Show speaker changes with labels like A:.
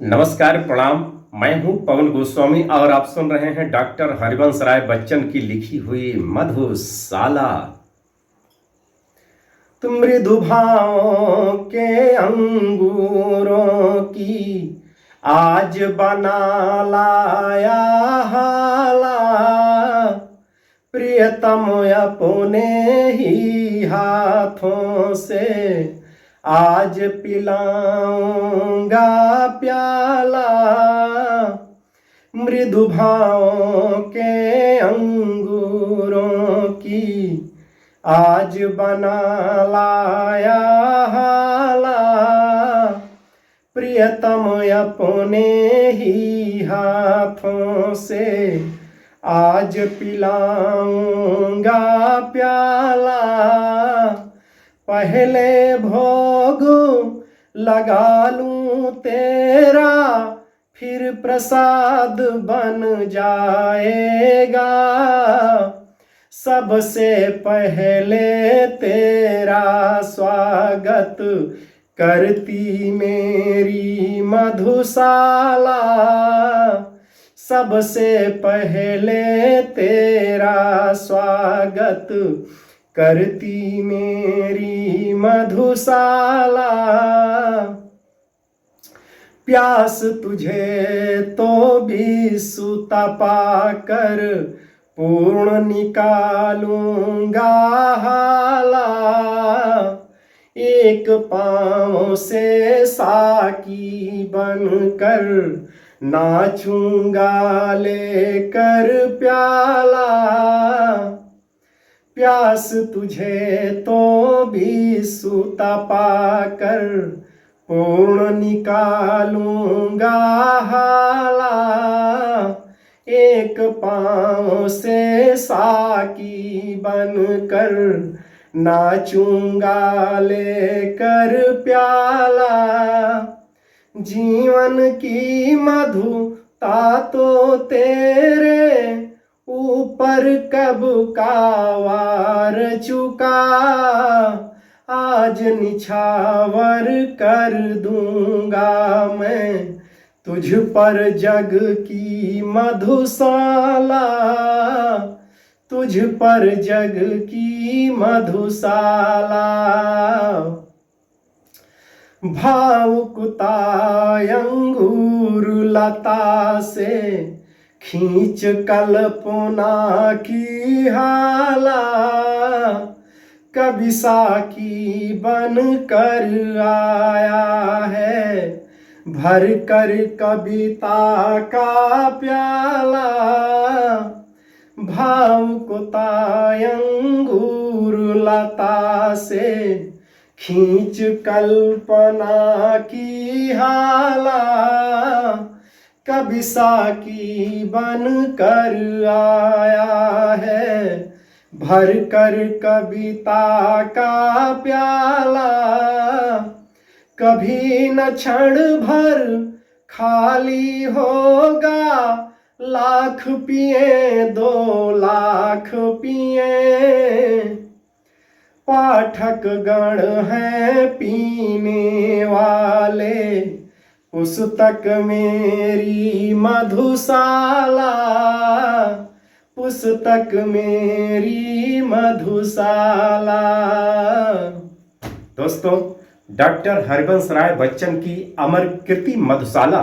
A: नमस्कार, प्रणाम। मैं हूं पवन गोस्वामी और आप सुन रहे हैं डॉक्टर हरिवंश राय बच्चन की लिखी हुई मधुशाला। तुम मृदु भावों के अंगूरों की आज बना लाया हाला, प्रियतम अपने ही हाथों से आज पिलाऊंगा प्याला। मृदु भावों के अंगूरों की आज बना लाया हाला, प्रियतम अपने ही हाथों से आज पिलाऊंगा प्याला। पहले भोग लगा लूं तेरा, फिर प्रसाद बन जाएगा। सबसे पहले तेरा स्वागत करती मेरी मधुशाला। सबसे पहले तेरा स्वागत करती मेरी मधुशाला। प्यास तुझे तो भी सूता पाकर पूर्ण निकालूंगा हाला। एक पाँव से साकी बनकर नाचूंगा लेकर प्याला। प्यास तुझे तो भी सूता पाकर पूर्ण निकालूंगा हाला। एक पाँव से साकी बनकर नाचूंगा लेकर प्याला। जीवन की मधुता तो तेरे ऊपर कब का वार चुका। आज निछावर कर दूंगा मैं तुझ पर जग की मधुशाला। तुझ पर जग की मधुशाला। भावुकता अंगूर लता से खींच कल्पना की हाला। कभी साकी बन कर आया है भर कर कविता का प्याला। भावुकता अंगूर लता से खींच कल्पना की हाला। कभी साकी बन कर आया है भर कर कविता का प्याला। कभी न क्षण भर खाली होगा, लाख पिए 2 लाख पिए। पाठक गण हैं पीने वाले, पुस्तक मेरी मधुशाला। पुस्तक मेरी मधुशाला। दोस्तों, डॉक्टर हरिवंश राय बच्चन की अमर कृति मधुशाला